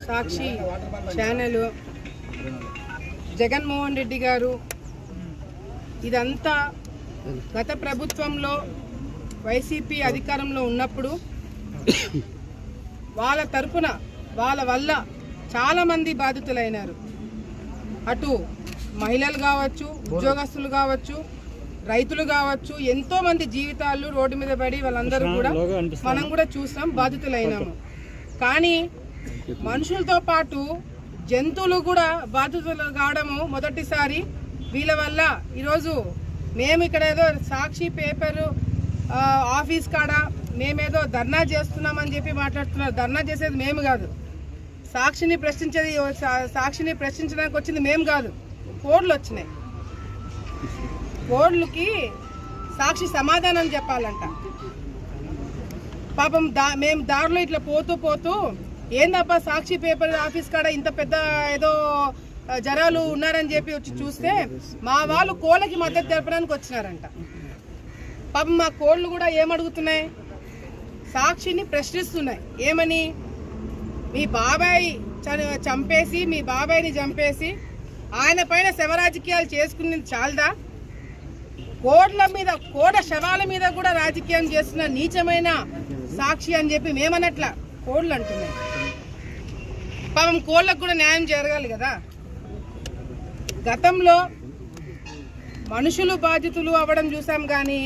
సాక్షి channel Jaganmohan Reddy గారు ఇదంతా గత ప్రభుత్వంలో వైసీపీ అధికారంలో ఉన్నప్పుడు వాళ్ళ తరపున వాళ్ళ వల్ల చాలామంది బాధితులైనారు. అటు మహిళలు కావచ్చు, ఉద్యోగస్తులు కావచ్చు, రైతులు కావచ్చు, ఎంతోమంది జీవితాలు రోడ్డు మీద పడి వాళ్ళందరూ కూడా మనం కూడా చూసాం, బాధితులైనాము. కానీ మనుషులతో పాటు జంతువులు కూడా బాధితులు కావడము మొదటిసారి. వీళ్ళ వల్ల ఈరోజు మేము ఇక్కడ ఏదో సాక్షి పేపరు ఆఫీస్ కాడ మేమేదో ధర్నా చేస్తున్నామని చెప్పి మాట్లాడుతున్నారు. ధర్నా చేసేది మేము కాదు, సాక్షిని ప్రశ్నించడానికి వచ్చింది మేము కాదు. కోడ్లు వచ్చినాయి, కోడ్లకి సాక్షి సమాధానం చెప్పాలంట. పాపం మేము దారిలో ఇట్లా పోతూ ఏందబ్బా సాక్షి పేపర్ ఆఫీస్ కాడ ఇంత పెద్ద ఏదో జనాలు ఉన్నారని చెప్పి వచ్చి చూస్తే మా వాళ్ళు కోళ్ళకి మద్దతు తెలపడానికి వచ్చినారంట. పాపం మా కోళ్ళు కూడా ఏమడుగుతున్నాయి, సాక్షిని ప్రశ్నిస్తున్నాయి. ఏమని, మీ బాబాయ్ చంపేసి మీ బాబాయ్ని చంపేసి ఆయన పైన శవరాజకీయాలు చేసుకునేది చాలదా? కోడ శవాల మీద కూడా రాజకీయం చేస్తున్న నీచమైన సాక్షి అని చెప్పి మేమన్నట్ల కోళ్ళు అంటున్నాయి. పాపం కోళ్ళకు కూడా న్యాయం జరగాలి కదా. గతంలో మనుషులు బాధితులు అవ్వడం చూసాం, కానీ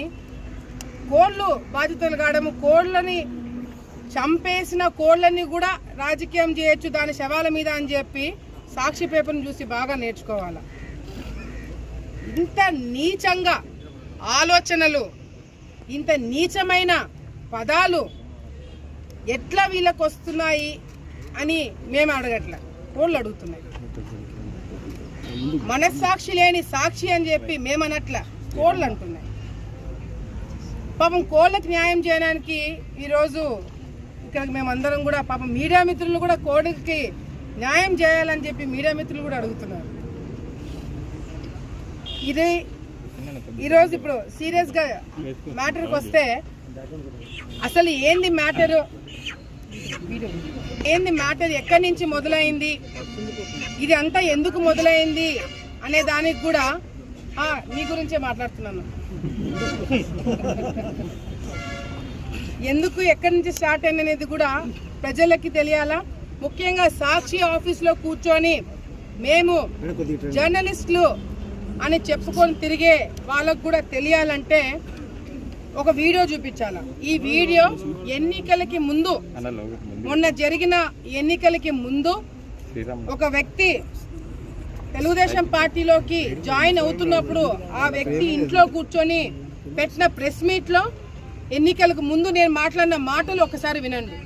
కోళ్ళు బాధితులు కావడము, కోళ్ళని చంపేసిన కోళ్ళని కూడా రాజకీయం చేయొచ్చు దాని శవాల మీద అని చెప్పి సాక్షి పేపర్ను చూసి బాగా నేర్చుకోవాలి. ఇంత నీచంగా ఆలోచనలు, ఇంత నీచమైన పదాలు ఎట్లా వీళ్ళకి వస్తున్నాయి అని మేము అడగట్ల, కోళ్ళు అడుగుతున్నాయి. మనస్సాక్షి లేని సాక్షి అని చెప్పి మేమనట్ల, కోళ్ళు అంటున్నాయి. పాపం కోళ్ళకి న్యాయం చేయడానికి ఈరోజు ఇక్కడ మేమందరం కూడా పాపం మీడియా మిత్రులు కూడా కోడికి న్యాయం చేయాలని చెప్పి మీడియా మిత్రులు కూడా అడుగుతున్నారు. ఇది ఈరోజు ఇప్పుడు సీరియస్గా మ్యాటర్కి వస్తే అసలు ఏంది మ్యాటర్, ఎక్కడి నుంచి మొదలైంది, ఇది అంతా ఎందుకు మొదలైంది అనే దానికి కూడా మీ గురించే మాట్లాడుతున్నాను. ఎందుకు ఎక్కడి నుంచి స్టార్ట్ అనేది కూడా ప్రజలకి తెలియాలా. ముఖ్యంగా సాక్షి ఆఫీస్లో కూర్చొని మేము జర్నలిస్టులు అని చెప్పుకొని తిరిగే వాళ్ళకు కూడా తెలియాలంటే ఒక వీడియో చూపించాలా. ఈ వీడియో ఎన్నికలకి ముందు, మొన్న జరిగిన ఎన్నికలకి ముందు ఒక వ్యక్తి తెలుగుదేశం పార్టీలోకి జాయిన్ అవుతున్నప్పుడు ఆ వ్యక్తి ఇంట్లో కూర్చొని పెట్టిన ప్రెస్ మీట్లో ఎన్నికలకు ముందు నేను మాట్లాడిన మాటలు ఒకసారి వినండి.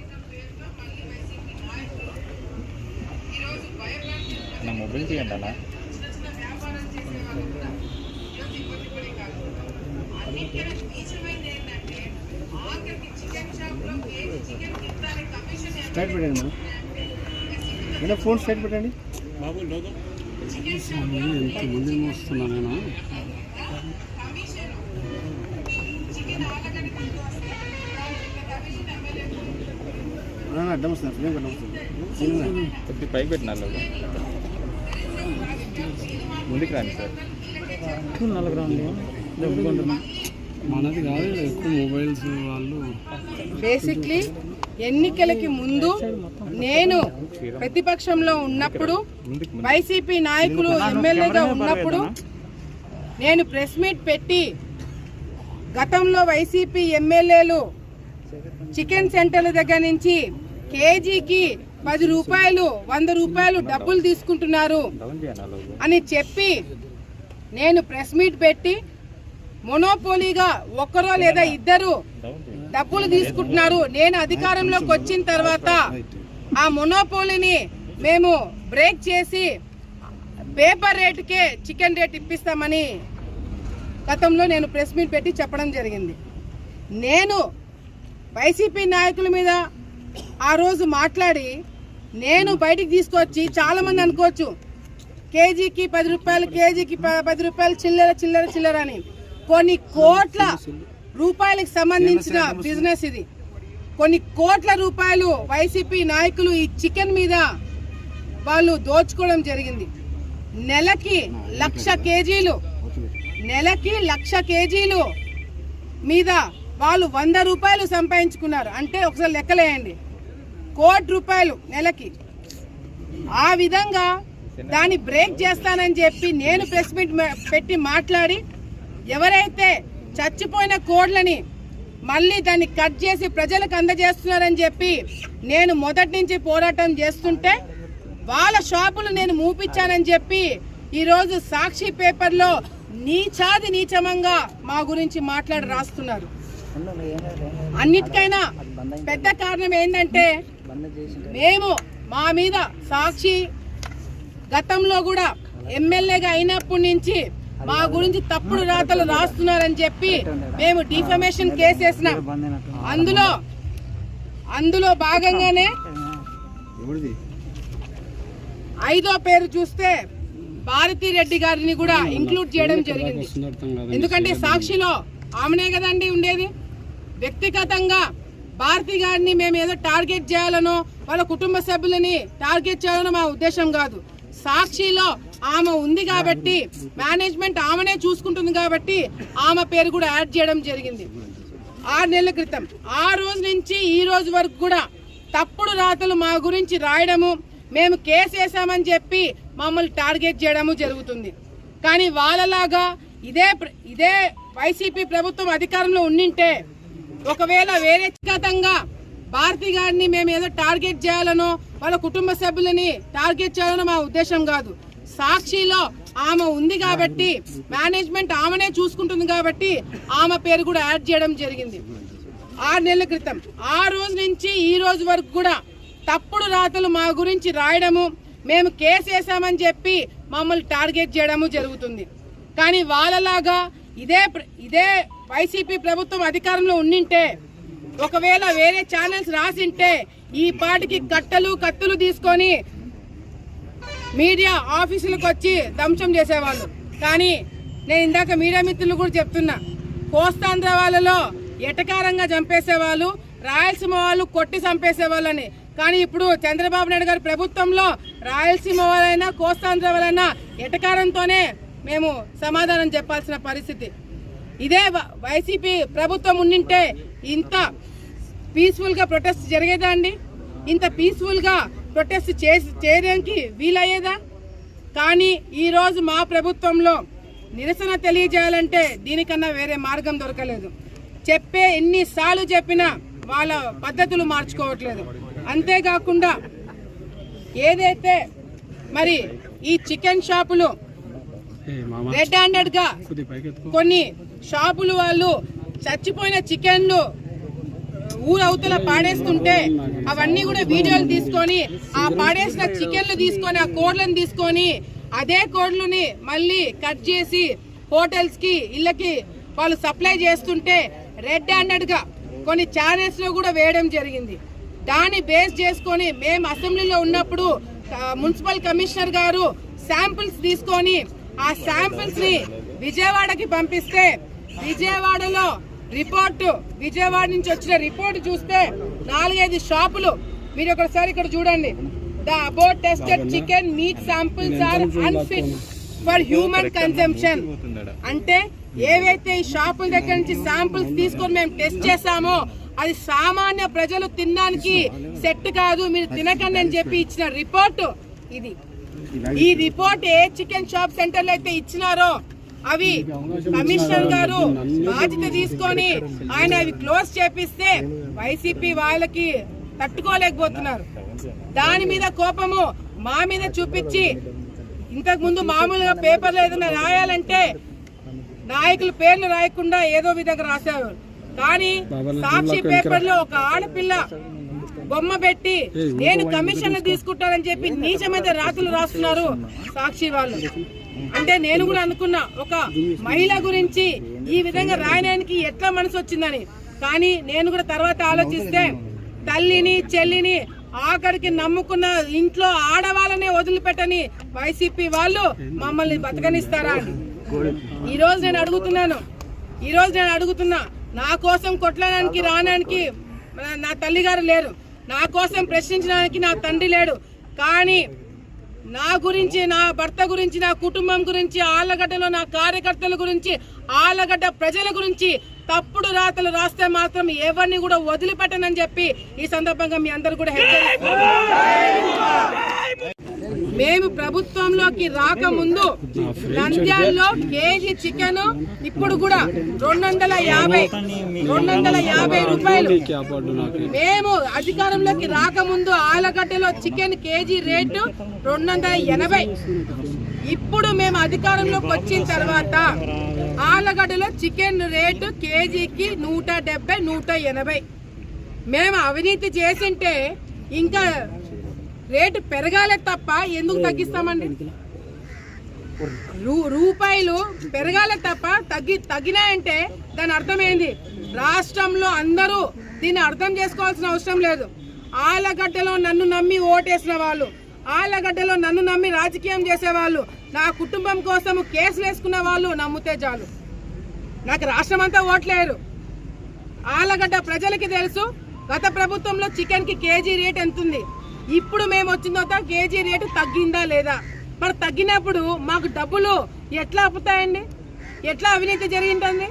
స్టార్ట్ పెట్టండి మేడం, ఫోన్ స్టార్ట్ పెట్టండి. ఎంతమంది వస్తున్నా నేను అడ్డం వస్తున్నా, ఫ్రేమ్ అడ్డం వస్తుంది. కొద్ది పైకి పెట్టినా ముందుకు రాండి సార్. నలుగురు మనది కాదు, ఎక్కువ మొబైల్స్ వాళ్ళు. బేసిక్లీ ఎన్నికలకి ముందు నేను ప్రతిపక్షంలో ఉన్నప్పుడు, వైసీపీ నాయకులు ఎమ్మెల్యేగా ఉన్నప్పుడు నేను ప్రెస్ మీట్ పెట్టి గతంలో వైసీపీ ఎమ్మెల్యేలు చికెన్ సెంటర్ల దగ్గర నుంచి కేజీకి 10 రూపాయలు 100 రూపాయలు డబ్బులు తీసుకుంటున్నారు అని చెప్పి నేను ప్రెస్ మీట్ పెట్టి మొనోపోలీగా ఒక్కరో లేదా ఇద్దరు డబ్బులు తీసుకుంటున్నారు, నేను అధికారంలోకి వచ్చిన తర్వాత ఆ మొనోపోలీని మేము బ్రేక్ చేసి పేపర్ రేటుకే చికెన్ రేట్ ఇప్పిస్తామని గతంలో నేను ప్రెస్ మీట్ పెట్టి చెప్పడం జరిగింది. నేను వైసీపీ నాయకుల మీద ఆ రోజు మాట్లాడి నేను బయటికి తీసుకొచ్చి, చాలామంది అనుకోవచ్చు కేజీకి 10 రూపాయలు, కేజీకి 10 రూపాయలు చిల్లర అని, కొన్ని కోట్ల రూపాయలకు సంబంధించిన బిజినెస్ ఇది. కొన్ని కోట్ల రూపాయలు వైసీపీ నాయకులు ఈ చికెన్ మీద వాళ్ళు దోచుకోవడం జరిగింది. నెలకి 1,00,000 కేజీలు మీద వాళ్ళు 100 రూపాయలు సంపాదించుకున్నారు. అంటే ఒకసారి లెక్కలేయండి, 1 కోటి రూపాయలు నెలకి. ఆ విధంగా దాన్ని బ్రేక్ చేస్తానని చెప్పి నేను ప్రెస్ మీట్ పెట్టి మాట్లాడి, ఎవరైతే చచ్చిపోయిన కోడ్లని మళ్ళీ దాన్ని కట్ చేసి ప్రజలకు అందజేస్తున్నారని చెప్పి నేను మొదటి నుంచి పోరాటం చేస్తుంటే, వాళ్ళ షాపులు నేను మూపించానని చెప్పి ఈరోజు సాక్షి పేపర్లో నీచమంగా మా గురించి మాట్లాడి రాస్తున్నారు. అన్నిటికైనా పెద్ద కారణం ఏంటంటే, మేము మా మీద సాక్షి గతంలో కూడా ఎమ్మెల్యేగా అయినప్పటి నుంచి మా గురించి తప్పుడు రాతలు రాస్తున్నారని చెప్పి మేము డిఫమేషన్ కేసు వేసినాం. అందులో భాగంగానే 5వ పేరు చూస్తే భారతీ రెడ్డి గారిని కూడా ఇంక్లూడ్ చేయడం జరిగింది. ఎందుకంటే సాక్షిలో ఆమెనే కదండి ఉండేది. వ్యక్తిగతంగా భారతీ గారిని మేము ఏదో టార్గెట్ చేయాలనో వాళ్ళ కుటుంబ సభ్యులని టార్గెట్ చేయాలనో మా ఉద్దేశం కాదు. సాక్షిలో ఆమె ఉంది కాబట్టి, మేనేజ్మెంట్ ఆమెనే చూసుకుంటుంది కాబట్టి ఆమె పేరు కూడా యాడ్ చేయడం జరిగింది 6 నెలల క్రితం. ఆ రోజు నుంచి ఈ రోజు వరకు కూడా తప్పుడు రాతలు మా గురించి రాయడము, మేము కేసు వేసామని చెప్పి మమ్మల్ని టార్గెట్ చేయడము జరుగుతుంది. కానీ వాళ్ళలాగా ఇదే వైసీపీ ప్రభుత్వం అధికారంలో ఉండింటే, ఒకవేళ వేరే వ్యక్తిగతంగా భారతీ గారిని మేము ఏదో టార్గెట్ చేయాలనో వాళ్ళ కుటుంబ సభ్యులని టార్గెట్ చేయాలనో మా ఉద్దేశం కాదు. సాక్షిలో ఆమె ఉంది కాబట్టి, మేనేజ్మెంట్ ఆమెనే చూసుకుంటుంది కాబట్టి ఆమె పేరు కూడా యాడ్ చేయడం జరిగింది 6 నెలల క్రితం. ఆ రోజు నుంచి ఈ రోజు వరకు కూడా తప్పుడు రాతలు మా గురించి రాయడము, మేము కేసు వేసామని చెప్పి మమ్మల్ని టార్గెట్ చేయడము జరుగుతుంది. కానీ వాళ్ళలాగా ఇదే వైసీపీ ప్రభుత్వం అధికారంలో ఉండింటే, ఒకవేళ వేరే ఛానల్స్ రాసింటే ఈ పాటికి కత్తులు తీసుకొని మీడియా ఆఫీసులకు వచ్చి ధ్వంసం చేసేవాళ్ళు. కానీ నేను ఇందాక మీడియా మిత్రులు కూడా చెప్తున్నా, కోస్తాంధ్ర వాళ్ళలో ఎటకారంగా చంపేసేవాళ్ళు, రాయలసీమ వాళ్ళు కొట్టి చంపేసేవాళ్ళని. కానీ ఇప్పుడు చంద్రబాబు నాయుడు గారి ప్రభుత్వంలో రాయలసీమ వాళ్ళైనా కోస్తాంధ్ర వాళ్ళైనా ఎటకారంతోనే మేము సమాధానం చెప్పాల్సిన పరిస్థితి. ఇదే వైసీపీ ప్రభుత్వం ఉండింటే ఇంత పీస్ఫుల్గా ప్రొటెస్ట్ జరిగేదా అండి? ఇంత పీస్ఫుల్గా ప్రొటెస్ట్ చేయడానికి వీలయ్యేదా? కానీ ఈరోజు మా ప్రభుత్వంలో నిరసన తెలియజేయాలంటే దీనికన్నా వేరే మార్గం దొరకలేదు. ఎన్నిసార్లు చెప్పినా వాళ్ళ పద్ధతులు మార్చుకోవట్లేదు. అంతేకాకుండా ఏదైతే మరి ఈ చికెన్ షాపులు రెడ్ హ్యాండెడ్గా కొన్ని షాపులు వాళ్ళు చచ్చిపోయిన చికెన్లు ఊరవతల పాడేస్తుంటే అవన్నీ కూడా వీడియోలు తీసుకొని, ఆ పాడేసిన చికెన్లు తీసుకొని, ఆ కోడ్లను తీసుకొని అదే కోడ్లని మళ్ళీ కట్ చేసి హోటల్స్ కి ఇళ్ళకి వాళ్ళు సప్లై చేస్తుంటే రెడ్ హ్యాండెడ్ గా కొన్ని ఛానల్స్ లో కూడా వేయడం జరిగింది. దాన్ని బేస్ చేసుకొని మేము అసెంబ్లీలో ఉన్నప్పుడు మున్సిపల్ కమిషనర్ గారు శాంపిల్స్ తీసుకొని ఆ శాంపిల్స్ ని విజయవాడకి పంపిస్తే, విజయవాడలో విజయవాడ నుంచి వచ్చిన రిపోర్ట్ చూస్తే 4-5 షాపులు, మీరు ఒకసారి ఇక్కడ చూడండి, the about tested chicken meat samples are unfit for human consumption. అంటే ఏవైతే ఈ షాపుల దగ్గర నుంచి శాంపిల్స్ తీసుకొని మేము టెస్ట్ చేశామో అది సామాన్య ప్రజలు తినడానికి సెట్ కాదు, మీరు తినకండి అని చెప్పి ఇచ్చిన రిపోర్ట్ ఇది. ఈ రిపోర్ట్ ఏ చికెన్ షాప్ సెంటర్ లో అయితే ఇచ్చినారో అవి కమిషనర్ గారు బాధ్యత తీసుకొని ఆయన అవి క్లోజ్ చేపిస్తే వైసీపీ వాళ్ళకి తట్టుకోలేకపోతున్నారు. దాని మీద కోపము మా మీద చూపించి, ఇంతకు ముందు మామూలుగా పేపర్లో ఏదైనా రాయాలంటే నాయకుల పేర్లు రాయకుండా ఏదో విధంగా రాశారు. కానీ సాక్షి పేపర్ లో ఒక ఆడపిల్ల బొమ్మ పెట్టి నేను కమిషన్ తీసుకుంటానని చెప్పి నీచమైన రాతలు రాస్తున్నారు సాక్షి వాళ్ళు. అంటే నేను కూడా అనుకున్నా ఒక మహిళ గురించి ఈ విధంగా రాయడానికి ఎట్లా మనసు వచ్చిందని. కానీ నేను కూడా తర్వాత ఆలోచిస్తే తల్లిని చెల్లిని ఆఖరికి నమ్ముకున్న ఇంట్లో ఆడవాళ్ళనే వదిలిపెట్టని వైసీపీ వాళ్ళు మమ్మల్ని బతకనిస్తారా అని ఈ రోజు నేను అడుగుతున్నా. నా కోసం కొట్టడానికి రావడానికి నా తల్లి గారు లేరు, నా కోసం ప్రశ్నించడానికి నా తండ్రి లేడు. కానీ నా గురించి, నా భర్త గురించి, నా కుటుంబం గురించి, ఆళ్లగడ్డలో నా కార్యకర్తల గురించి, ఆళ్లగడ్డ ప్రజల గురించి తప్పుడు రాతలు రాస్తే మాత్రం ఎవరిని కూడా వదిలిపెట్టనని చెప్పి ఈ సందర్భంగా మీ అందరూ కూడా హెచ్చరిస్తున్నారు. మేము ప్రభుత్వంలోకి రాకముందు నంద్యాలలో కేజీ చికెన్ ఇప్పుడు కూడా 250 రూపాయలు. మేము అధికారంలోకి రాకముందు ఆలగడ్డలో చికెన్ కేజీ రేటు 280. ఇప్పుడు మేము అధికారంలోకి వచ్చిన తర్వాత ఆలగడ్డలో చికెన్ రేటు కేజీకి 170, 180. మేము అవినీతి చేసింటే ఇంకా రేటు పెరగాలే తప్ప ఎందుకు తగ్గిస్తామండి? రూపాయలు పెరగాలే తప్ప తగ్గినాయంటే దాని అర్థమైంది. రాష్ట్రంలో అందరూ దీన్ని అర్థం చేసుకోవాల్సిన అవసరం లేదు. ఆలగడ్డలో నన్ను నమ్మి ఓటేసిన వాళ్ళు, ఆలగడ్డలో నన్ను నమ్మి రాజకీయం చేసేవాళ్ళు, నా కుటుంబం కోసం కేసులు వేసుకున్న వాళ్ళు నమ్మితే చాలు. నాకు రాష్ట్రం అంతా ఓట్లేరు. ఆలగడ్డ ప్రజలకి తెలుసు గత ప్రభుత్వంలో చికెన్కి కేజీ రేట్ ఎంత ఉంది, ఇప్పుడు మేము వచ్చిన తర్వాత కేజీ రేటు తగ్గిందా లేదా. మరి తగ్గినప్పుడు మాకు డబ్బులు ఎట్లా అప్పుతాయండి? ఎట్లా అవినీతి జరిగింటుంది?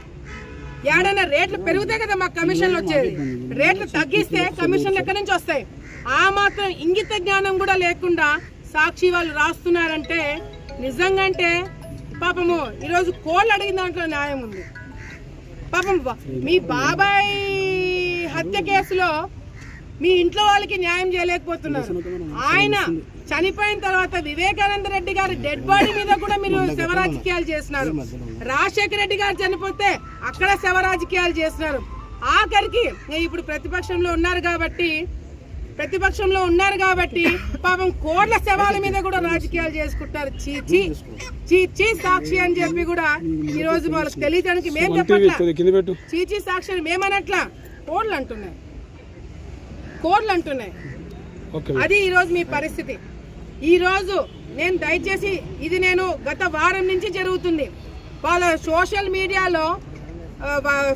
ఏడైనా రేట్లు పెరిగితే కదా మాకు కమిషన్లు వచ్చేది. రేట్లు తగ్గిస్తే కమిషన్లు ఎక్కడి నుంచి వస్తాయి? ఆ మాత్రం ఇంగిత జ్ఞానం కూడా లేకుండా సాక్షి వాళ్ళు రాస్తున్నారంటే నిజంగా అంటే పాపము ఈరోజు కోళ్ళు అడిగిన దాంట్లో న్యాయం ఉంది. పాపం మీ బాబాయ్ హత్య కేసులో మీ ఇంట్లో వాళ్ళకి న్యాయం చేయలేకపోతున్నారు. ఆయన చనిపోయిన తర్వాత వివేకానంద రెడ్డి గారి డెడ్ బాడీ మీద కూడా మీరు శవ రాజకీయాలు చేస్తున్నారు. రాజశేఖర రెడ్డి గారు చనిపోతే అక్కడ శవ రాజకీయాలు చేస్తున్నారు. ఆఖరికి ఇప్పుడు ప్రతిపక్షంలో ఉన్నారు కాబట్టి పాపం కోట్ల శవాల మీద కూడా రాజకీయాలు చేసుకుంటారు. చీచీ సాక్షి అని చెప్పి కూడా ఈ రోజు వాళ్ళకి తెలియడానికి మేము చెప్పట్లా. చీచీ సాక్షి అని మేమనట్లా, కోడ్లు అంటున్నాయి. అది ఈ రోజు మీ పరిస్థితి. ఈ రోజు నేను దయచేసి ఇది నేను గత వారం నుంచి జరుగుతుంది. వాళ్ళ సోషల్ మీడియాలో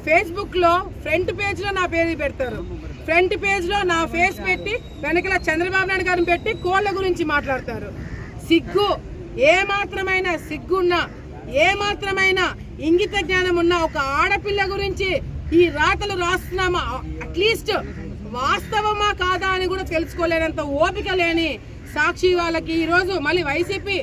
ఫేస్బుక్ లో ఫ్రంట్ పేజ్ లో నా పేరు పెడతారు. ఫ్రంట్ పేజ్ లో నా ఫేస్ పెట్టి వెనకల చంద్రబాబు నాయుడు గారిని పెట్టి కోళ్ల గురించి మాట్లాడతారు. సిగ్గు, ఏమాత్రమైన సిగ్గున్నా, ఏమాత్రమైన ఇంగిత జ్ఞానం ఉన్న ఒక ఆడపిల్ల గురించి ఈ రాతలు రాస్తున్నామా, అట్లీస్ట్ వాస్తవమా కాదా అని కూడా తెలుసుకోలేనంత ఓపిక లేని సాక్షి వాళ్ళకి ఈరోజు మళ్ళీ వైసీపీ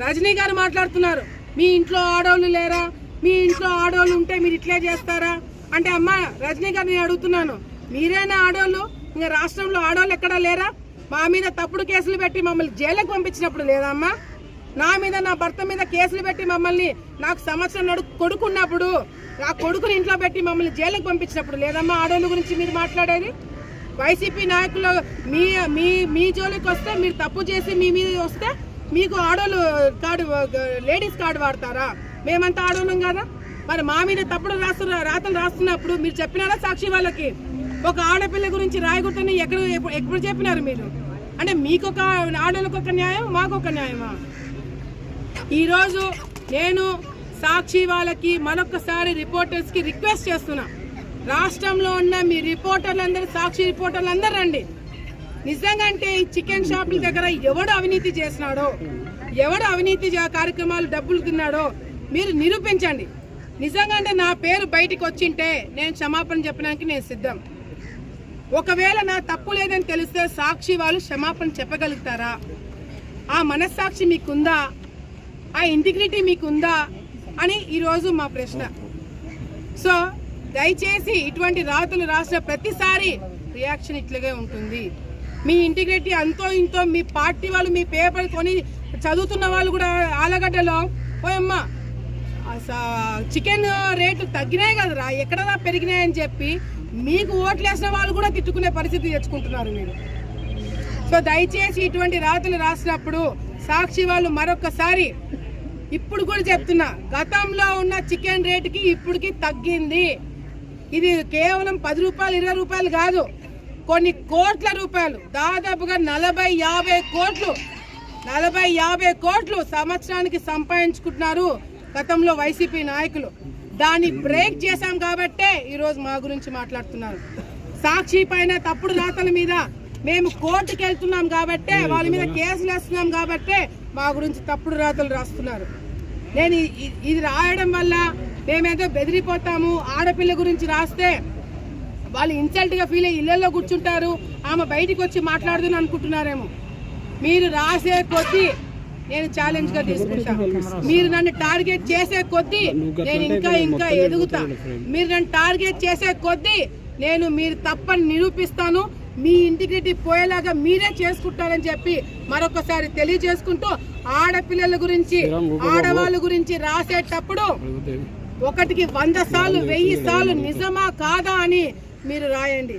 రజనీ గారు మాట్లాడుతున్నారు. మీ ఇంట్లో ఆడవాళ్ళు లేరా? మీ ఇంట్లో ఆడవాళ్ళు ఉంటే మీరు ఇట్లే చేస్తారా అంటే, అమ్మ రజనీ గారు నేను అడుగుతున్నాను, మీరేనా ఆడవాళ్ళు? ఇంకా రాష్ట్రంలో ఆడవాళ్ళు ఎక్కడా లేరా? మా మీద తప్పుడు కేసులు పెట్టి మమ్మల్ని జైలుకి పంపించినప్పుడు లేదమ్మా? నా మీద, నా భర్త మీద కేసులు పెట్టి మమ్మల్ని, నాకు సంవత్సరం కొడుకున్నప్పుడు ఆ కొడుకుని ఇంట్లో పెట్టి మమ్మల్ని జైలుకి పంపించినప్పుడు లేదమ్మా ఆడవాళ్ళ గురించి మీరు మాట్లాడేది? వైసీపీ నాయకులు మీ జోలికి వస్తే, మీరు తప్పు చేసి మీ మీద వస్తే మీకు ఆడవాళ్ళు కార్డు, లేడీస్ కార్డు వాడతారా? మేమంతా ఆడవాళ్ళం కదా. మరి మా మీద తప్పుడు రాతలు రాస్తున్నప్పుడు మీరు చెప్పినారా సాక్షి వాళ్ళకి? ఒక ఆడపిల్ల గురించి రాయకూడదని ఎప్పుడు చెప్పినారు మీరు? అంటే మీకొక ఆడవాళ్ళకి ఒక న్యాయం, మాకొక న్యాయమా? ఈరోజు నేను సాక్షి వాళ్ళకి మరొకసారి రిపోర్టర్స్ కి రిక్వెస్ట్ చేస్తున్నా, రాష్ట్రంలో ఉన్న మీ రిపోర్టర్లందరూ, సాక్షి రిపోర్టర్లందరూ రండి. నిజంగా అంటే ఈ చికెన్ షాపుల దగ్గర ఎవడు అవినీతి చేసినాడో, ఎవడు అవినీతి కార్యక్రమాలు డబ్బులు తిన్నాడో మీరు నిరూపించండి. నిజంగా అంటే నా పేరు బయటికి వచ్చింటే నేను క్షమాపణ చెప్పడానికి నేను సిద్ధం. ఒకవేళ నా తప్పు లేదని తెలిస్తే సాక్షి వాళ్ళు క్షమాపణ చెప్పగలుగుతారా? ఆ మనస్సాక్షి మీకుందా? ఆ ఇంటిగ్రిటీ మీకుందా అని ఈరోజు మా ప్రశ్న. సో దయచేసి ఇటువంటి రాతలు రాసిన ప్రతిసారి రియాక్షన్ ఇట్లాగే ఉంటుంది. మీ ఇంటిగ్రిటీ అంతో ఇంతో, మీ పార్టీ వాళ్ళు మీ పేపర్ కొని చదువుతున్న వాళ్ళు కూడా ఆలగడ్డలో పోయమ్మా చికెన్ రేటు తగ్గినాయి కదరా, ఎక్కడరా పెరిగినాయని చెప్పి మీకు ఓట్లేసిన వాళ్ళు కూడా తిట్టుకునే పరిస్థితి తెచ్చుకుంటున్నారు మీరు. సో దయచేసి ఇటువంటి రాతలు రాసినప్పుడు సాక్షి వాళ్ళు మరొకసారి, ఇప్పుడు కూడా చెప్తున్నా, గతంలో ఉన్న చికెన్ రేటుకి ఇప్పటికి తగ్గింది. ఇది కేవలం 10 రూపాయలు 20 రూపాయలు కాదు, కొన్ని కోట్ల రూపాయలు, దాదాపుగా 40-50 కోట్లు సంవత్సరానికి సంపాదించుకుంటున్నారు గతంలో వైసీపీ నాయకులు. దాన్ని బ్రేక్ చేశాం కాబట్టే ఈరోజు మా గురించి మాట్లాడుతున్నారు. సాక్షి పైన తప్పుడు రాతల మీద మేము కోర్టుకి వెళ్తున్నాం కాబట్టే, వాళ్ళ మీద కేసులు వేస్తున్నాం కాబట్టే మా గురించి తప్పుడు రాతలు రాస్తున్నారు. నేను ఇది రాయడం వల్ల మేమేదో బెదిరిపోతాము, ఆడపిల్ల గురించి రాస్తే వాళ్ళు ఇన్సల్ట్గా ఫీల్ అయ్యి ఇళ్లలో కూర్చుంటారు, ఆమె బయటికి వచ్చి మాట్లాడుతుంది అనుకుంటున్నారేమో. మీరు రాసే కొద్దీ నేను ఛాలెంజ్గా తీసుకుంటాను. మీరు నన్ను టార్గెట్ చేసే కొద్దీ నేను ఇంకా ఎదుగుతా. మీరు నన్ను టార్గెట్ చేసే కొద్దీ మీరు తప్పని నిరూపిస్తాను. మీ ఇంటిగ్రిటీ పోయేలాగా మీరే చేసుకుంటారని చెప్పి మరొకసారి తెలియజేసుకుంటూ, ఆడపిల్లల గురించి ఆడవాళ్ళ గురించి రాసేటప్పుడు 1కి 100 సార్లు 1000 సార్లు నిజమా కాదా అని మీరు రాయండి.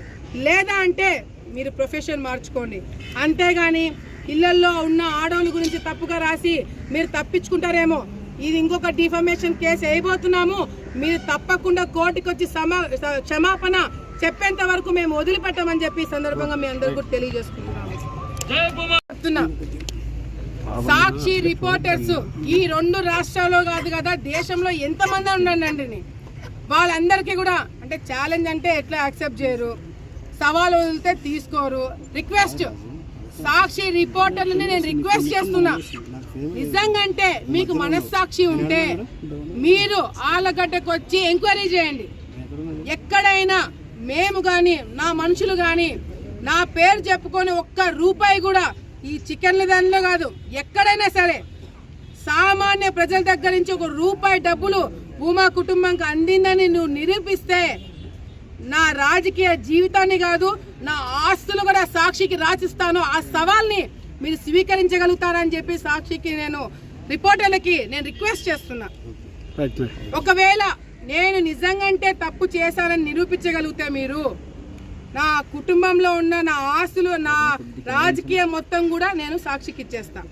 లేదా అంటే మీరు ప్రొఫెషన్ మార్చుకోండి. అంతేగాని ఇళ్లల్లో ఉన్న ఆడవాళ్ళ గురించి తప్పుగా రాసి మీరు తప్పించుకుంటారేమో. ఇది ఇంకొక డిఫమేషన్ కేసు వేయబోతున్నాము. మీరు తప్పకుండా కోర్టుకు వచ్చి క్షమాపణ చెప్పేంత వరకు మేము వదిలిపెట్టామని చెప్పి ఈ సందర్భంగా మీ అందరూ కూడా తెలియజేసుకుంటున్నాము. సాక్షి రిపోర్టర్స్ ఈ 2 రాష్ట్రాల్లో కాదు కదా, దేశంలో ఎంతమంది ఉన్నారండి. వాళ్ళందరికీ కూడా అంటే ఛాలెంజ్ అంటే ఎట్లా యాక్సెప్ట్ చేయరు, సవాల్ వదిలితే తీసుకోరు. రిక్వెస్ట్ సాక్షి రిపోర్టర్లని నేను రిక్వెస్ట్ చేస్తున్నా, నిజంగా అంటే మీకు మనస్సాక్షి ఉంటే మీరు ఆలగడ్డకు వచ్చి ఎంక్వైరీ చేయండి. ఎక్కడైనా మేము కానీ నా మనుషులు కానీ నా పేరు చెప్పుకొని ₹1 కూడా ఈ చికెన్ల దానిలో కాదు, ఎక్కడైనా సరే సామాన్య ప్రజల దగ్గర నుంచి ₹1 డబ్బులు భూమా కుటుంబానికి అందిందని నువ్వు నిరూపిస్తే నా రాజకీయ జీవితాన్ని కాదు, నా ఆస్తులు కూడా సాక్షికి రాసిస్తాను. ఆ సవాల్ని మీరు స్వీకరించగలుగుతారని చెప్పి సాక్షికి రిపోర్టర్లకి నేను రిక్వెస్ట్ చేస్తున్నా. ఒకవేళ నేను నిజంగా తప్పు చేశానని నిరూపించగలిగితే మీరు నా కుటుంబంలో ఉన్న నా ఆస్తులు, నా రాజకీయ మొత్తం కూడా నేను సాక్షికి ఇచ్చేస్తాను.